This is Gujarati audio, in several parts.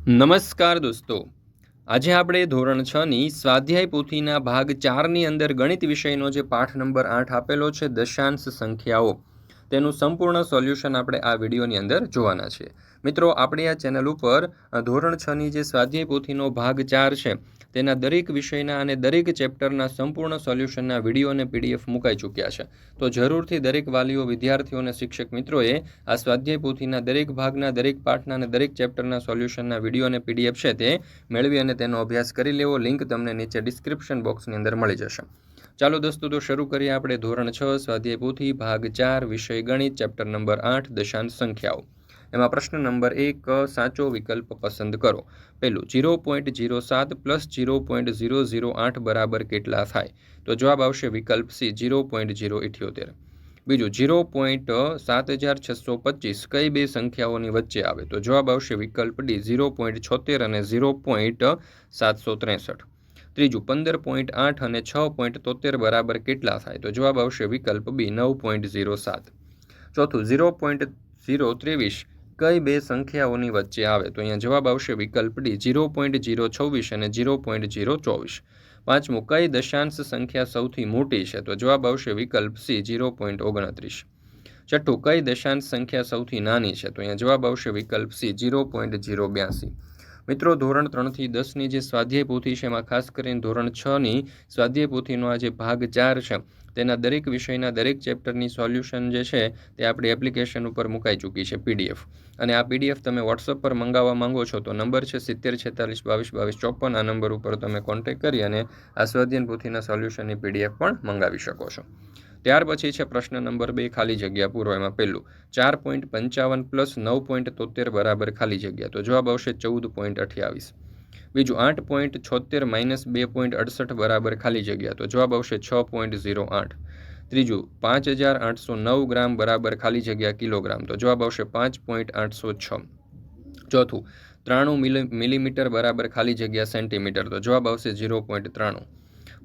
નમસ્કાર દોસ્તો, આજે આપણે ધોરણ 6ની સ્વાધ્યાય પોથીના ભાગ 4ની અંદર ગણિત વિષયનો જે પાઠ નંબર 8 આપેલો છે દશાંશ સંખ્યાઓ, તેનું સંપૂર્ણ સોલ્યુશન આપણે આ વિડીયોની અંદર જોવાના છીએ. મિત્રો, આપણી આ ચેનલ ઉપર ધોરણ 6ની જે સ્વાધ્યાય પોથીનો ભાગ 4 છે તેના દરેક વિષયના અને દરેક ચેપ્ટરના સંપૂર્ણ સોલ્યુશનના વિડીયો અને પીડીએફ મુકાઈ ચૂક્યા છે. તો જરૂરથી દરેક વાલીઓ, વિદ્યાર્થીઓ અને શિક્ષક મિત્રોએ આ સ્વાધ્યાય પોથીના દરેક ભાગના, દરેક પાઠના અને દરેક ચેપ્ટરના સોલ્યુશનના વિડીયો અને પીડીએફ છે તે મેળવી અને તેનો અભ્યાસ કરી લેવો. લિંક તમને નીચે ડિસ્ક્રિપ્શન બોક્સની અંદર મળી જશે. ચાલો દોસ્તો, તો શરૂ કરીએ આપણે ધોરણ 6 સ્વાધ્યાય પોથી ભાગ 4 વિષય ગણિત, ચેપ્ટર નંબર 8 દશાંશ સંખ્યાઓ. એમાં પ્રશ્ન નંબર 1, સાચો વિકલ્પ પસંદ કરો. પહેલું, 0.07 પ્લસ 0.008 બરાબર કેટલા થાય? તો જવાબ આવશે વિકલ્પ સી, 0.078. બીજું, 0.7625 કઈ બે સંખ્યાઓની વચ્ચે આવે? તો જવાબ આવશે વિકલ્પ ડી, 0.76 અને 0.763. ત્રીજું, 15.8 અને 6.73 બરાબર કેટલા થાય? તો જવાબ આવશે વિકલ્પ બી, 9.07. ચોથું, 0.023 કઈ બે સંખ્યાઓની વચ્ચે આવે? તો અહીંયા જવાબ આવશે વિકલ્પ ડી, 0.026 અને 0.024. પાંચમું, કઈ દશાંશ સંખ્યા સૌથી મોટી છે? તો જવાબ આવશે વિકલ્પ સી, 0.29. છઠ્ઠું, કઈ દશાંશ સંખ્યા સૌથી નાની છે? તો અહીંયા જવાબ આવશે વિકલ્પ સી, 0.082. મિત્રો, ધોરણ 3થી 10ની જે સ્વાધ્યાય પોથી છે એમાં ખાસ કરીને ધોરણ 6ની સ્વાધ્યાય પોથીનો આ જે ભાગ 4 છે તેના દરેક વિષયના દરેક ચેપ્ટરની સોલ્યુશન જે છે તે આપણી એપ્લિકેશન ઉપર મુકાઈ ચૂકી છે પીડીએફ. અને આ પીડીએફ તમે વોટ્સઅપ પર મંગાવવા માંગો છો તો નંબર છે 7046222254. આ નંબર ઉપર તમે કોન્ટેક્ટ કરી અને આ સ્વાધ્યાય પોથીના સોલ્યુશનની પીડીએફ પણ મંગાવી શકો છો. ત્યાર પછી છે પ્રશ્ન નંબર 2, ખાલી જગ્યા પૂરો. એમાં પહેલું, 4.55 પ્લસ 9.73 બરાબર ખાલી જગ્યા. તો જવાબ આવશે 14.28. બીજું, 8.76 માઇનસ 2.68 બરાબર ખાલી જગ્યા. તો જવાબ આવશે 6.08. ત્રીજું, 5809 ગ્રામ બરાબર ખાલી જગ્યા કિલોગ્રામ. તો જવાબ આવશે 5.806. ચોથું, 93 મિલીમીટર બરાબર ખાલી જગ્યા સેન્ટીમીટર. તો જવાબ આવશે 0.93.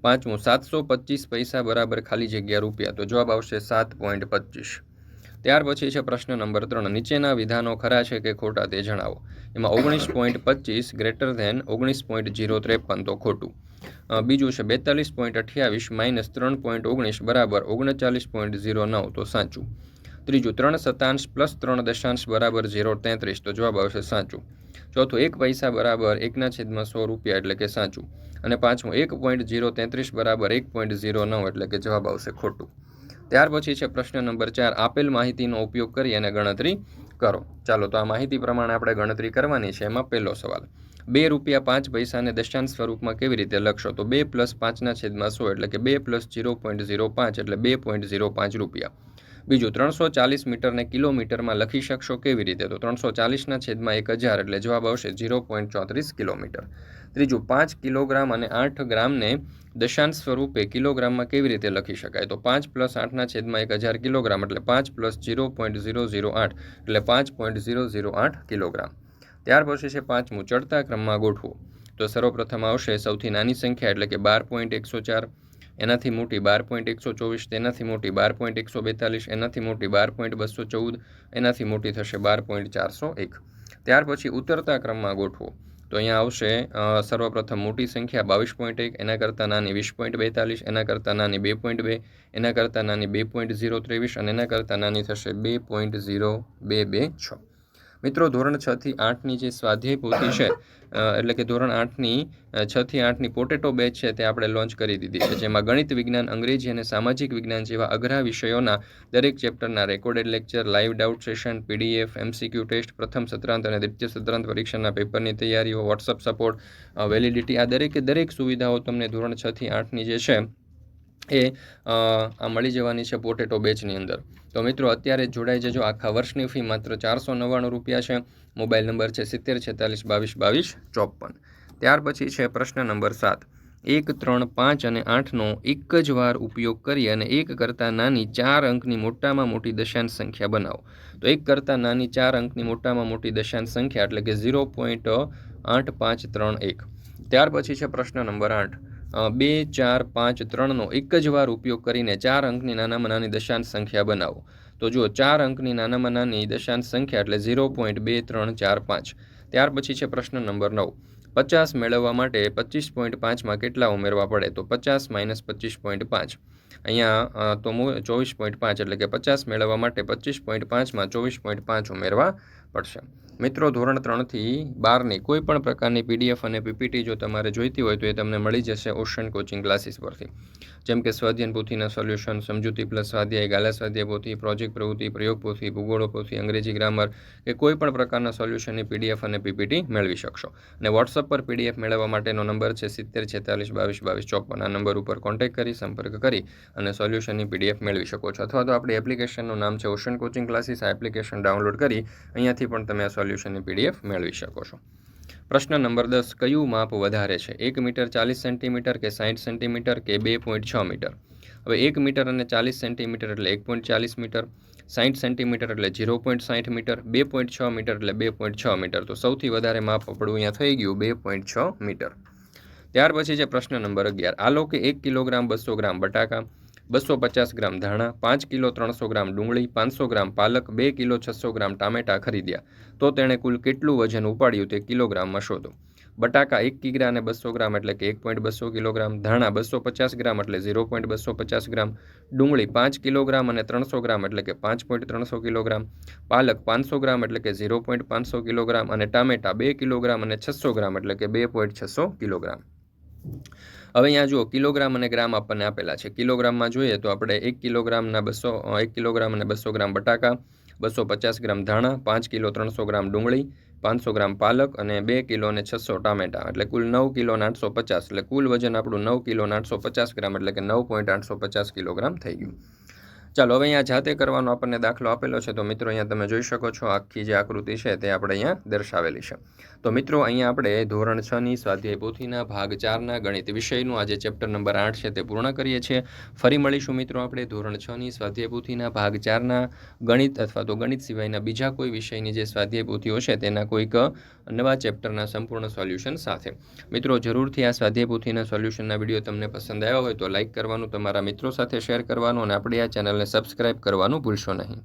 પાંચમું, 725 પૈસા બરાબર ખાલી જગ્યા રૂપિયા. તો જવાબ આવશે 7.25. ત્યાર પછી છે પ્રશ્ન નંબર 3, નીચેના વિધાનો ખરા છે કે ખોટા તે જણાવો. એમાં 19.25 ગ્રેટર ધેન 19.053 તો ખોટું. બીજું છે 42.28 માઇનસ 3.19 બરાબર 39.09 તો સાચું. ત્રીજું, 3 શતાંશ પ્લસ 3 દશાંશ બરાબર 0.33 તો જવાબ આવશે સાચું. ચોથું, 1 પૈસા બરાબર 1/100 રૂપિયા એટલે કે સાચું. અને પાંચમું, 1.033 બરાબર 1.09 એટલે કે જવાબ આવશે ખોટું. ત્યાર પછી છે પ્રશ્ન નંબર 4, આપેલ માહિતીનો ઉપયોગ કરી અને ગણતરી કરો. ચાલો, તો આ માહિતી પ્રમાણે આપણે ગણતરી કરવાની છે. એમાં પહેલો સવાલ, 2 રૂપિયા 5 પૈસાને દશાંશ સ્વરૂપમાં કેવી રીતે લખશો? તો 2 પ્લસ 5/100 એટલે કે 2 પ્લસ 0.05 એટલે 2.05 રૂપિયા. બીજું, 340 મીટરને કિલોમીટરમાં લખી શકશો કેવી રીતે? તો 340/1000 એટલે જવાબ આવશે 0.34 કિલોમીટર. ત્રીજું, 5 કિલોગ્રામ અને 8 ગ્રામને દશાંશ સ્વરૂપે કિલોગ્રામમાં કેવી રીતે લખી શકાય? તો 5 પ્લસ 8/1000 કિલોગ્રામ એટલે 5 પ્લસ 0.008 એટલે 5.008 કિલોગ્રામ. ત્યાર પછી છે પાંચમું, ચડતા ક્રમમાં ગોઠવો. તો સર્વપ્રથમ આવશે સૌથી નાની સંખ્યા એટલે કે 12.104, એનાથી મોટી 12.124, તેનાથી મોટી 12.142, એનાથી મોટી 12.214, એનાથી મોટી થશે 12.401. ત્યાર પછી ઉતરતા ક્રમમાં ગોઠવો. તો અહીંયા આવશે સર્વપ્રથમ મોટી સંખ્યા 22.1, એના કરતાં નાની 20.42, એના કરતાં નાની 2.2, એના કરતાં નાની 2.023 અને એના કરતાં નાની થશે 2.0226. મિત્રો, ધોરણ 6થી 8ની જે સ્વાધ્યાય પોથી છે એટલે કે ધોરણ 8ની 6થી 8ની પોટેટો બેચ છે તે આપણે લોન્ચ કરી દીધી છે, જેમાં ગણિત, વિજ્ઞાન, અંગ્રેજી અને સામાજિક વિજ્ઞાન જેવા અઘરા વિષયોના દરેક ચેપ્ટરના recorded lecture, live doubt session, PDF, MCQ test, પ્રથમ સત્રાંત અને દ્વિતીય સત્રાંત પરીક્ષાના પેપરની તૈયારીઓ, વોટ્સઅપ સપોર્ટ, વેલિડિટી, આ દરેક સુવિધાઓ તમને ધોરણ 6થી 8ની જે છે એ આ મળી જવાની છે પોટેટો બેચની અંદર. તો મિત્રો, અત્યારે જોડાઈ જજો. આખા વર્ષની ફી માત્ર 499 રૂપિયા છે. મોબાઈલ નંબર છે 7046222254. ત્યાર પછી છે પ્રશ્ન નંબર 7, 1, 3, 5 અને 8નો એક જ વાર ઉપયોગ કરી અને 1 કરતાં નાની 4 અંકની મોટામાં મોટી દશાંશ સંખ્યા બનાવો. તો 1 કરતાં નાની 4 અંકની મોટામાં મોટી દશાંશ સંખ્યા એટલે કે 0.8531. ત્યાર પછી છે પ્રશ્ન નંબર 8, 2, 4, 5, 3નો એક જ વાર ઉપયોગ કરીને 4 અંકની નાનામાં નાની દશાંશ સંખ્યા બનાવો. તો જુઓ, 4 અંકની નાનામાં નાની દશાંશ સંખ્યા એટલે 0.2345. ત્યાર પછી છે પ્રશ્ન નંબર 9. 50 મેળવવા માટે 25.5માં કેટલા ઉમેરવા પડે? તો 50 - 25.5 અહીંયા તો 24.5 એટલે કે 50 મેળવવા માટે 25.5માં 24.5 ઉમેરવા પડશે. મિત્રો ધોરણ 3થી 12ની કોઈ પણ પ્રકારની PDF અને PPT જો તમારે જોઈતી હોય તો એ તમને મળી જશે ઓશન કોચિંગ ક્લાસીસ પરથી. જેમ કે સ્વાધ્યાયન પોથીના સોલ્યુશન, સમજૂતી પ્લસ સ્વાધ્યાય, ગાલા સ્વાધ્યાય પોથી, પ્રોજેક્ટ પ્રવૃત્તિ, પ્રયોગ પોથી, ભૂગોળ પોથી, અંગ્રેજી ગ્રામર કે કોઈ પણ પ્રકારના સોલ્યુશનની PDF અને PPT મેળવી શકશો. અને વોટ્સઅપ પર PDF મેળવવા માટેનો નંબર છે 70 46 22 22 54. આ નંબર ઉપર કોન્ટેક્ટ કરી સંપર્ક કરી અને સોલ્યુશનની PDF મેળવી શકો છો. અથવા તો આપણી એપ્લિકેશનનું નામ છે ઓશન કોચિંગ ક્લાસીસ. આ એપ્લિકેશન ડાઉનલોડ કરી અહીંયાથી પણ તમે આ સોલ્યુશનની PDF મેળવી શકો છો. પ્રશ્ન નંબર 10. કયું માપ વધારે છે? 1 મીટર 40 સેન્ટીમીટર કે 60 સેન્ટીમીટર કે 2.6 મીટર? હવે 1 મીટર અને 40 સેન્ટીમીટર એટલે 1.40 મીટર, 60 સેન્ટીમીટર એટલે 0.60 મીટર, 2.6 મીટર એટલે 2.6 મીટર. તો સૌથી વધારે માપ આપણું અહીંયા થઈ ગયું 2.6 મીટર. ત્યાર પછી છે પ્રશ્ન નંબર 11. આલો કે 1 કિલોગ્રામ 200 ગ્રામ બટાકા, 250 ગ્રામ ધાણા, 5 કિલો 300 ગ્રામ ડુંગળી, 500 ગ્રામ પાલક, 2 કિલો 600 ગ્રામ ટામેટાં ખરીદ્યા, તો તેણે કુલ કેટલું વજન ઉપાડ્યું તે કિલોગ્રામમાં શોધો. બટાકા 1 કિગ્રા અને 200 ગ્રામ એટલે કે 1.200 કિલોગ્રામ, ધાણા 250 ગ્રામ એટલે 0.250 ગ્રામ, ડુંગળી 5 કિલોગ્રામ અને 300 ગ્રામ એટલે કે 5.300 કિલોગ્રામ, પાલક 500 ગ્રામ એટલે કે 0.500 કિલોગ્રામ અને ટામેટાં 2 કિલોગ્રામ અને 600 ગ્રામ એટલે કે 2.600 કિલોગ્રામ. હવે અહીંયા જુઓ કિલોગ્રામ અને ગ્રામ આપણને આપેલા છે. કિલોગ્રામમાં જોઈએ તો આપણે 1 કિલોગ્રામ અને 200 ગ્રામ બટાકા, 250 ગ્રામ ધાણા, 5 કિલો 300 ગ્રામ ડુંગળી, 500 ગ્રામ પાલક અને 2 કિલો અને 600 ટામેટાં એટલે કુલ 9 કિલો 850. એટલે કુલ વજન આપણું 9 કિલો 850 ગ્રામ એટલે કે 9.850 કિલોગ્રામ થઈ ગયું. ચાલો હવે અહીંયા જાતે કરવાનો આપણને દાખલો આપેલો છે. તો મિત્રો અહીંયા તમે જોઈ શકો છો આખી જે આકૃતિ છે તે આપણે અહીંયા દર્શાવેલી છે. તો મિત્રો અહીંયા આપણે ધોરણ 6ની સ્વાધ્યાય પોથીના ભાગ 4ના ગણિત વિષયનું આજે ચેપ્ટર નંબર 8 છે તે પૂર્ણ કરીએ છીએ. ફરી મળીશું મિત્રો આપણે ધોરણ 6ની સ્વાધ્યાય પોથીના ભાગ 4ના ગણિત અથવા તો ગણિત સિવાયના બીજા કોઈ વિષયની જે સ્વાધ્યાય પોથીઓ છે તેના કોઈક નવા ચેપ્ટરના સંપૂર્ણ સોલ્યુશન સાથે. મિત્રો જરૂરથી આ સ્વાધ્યાય પોથીના સોલ્યુશનના વિડીયો તમને પસંદ આવ્યા હોય તો લાઇક કરવાનું, તમારા મિત્રો સાથે શેર કરવાનું અને આપણી આ ચેનલને સબસ્ક્રાઇબ કરવાનું ભૂલશો નહીં.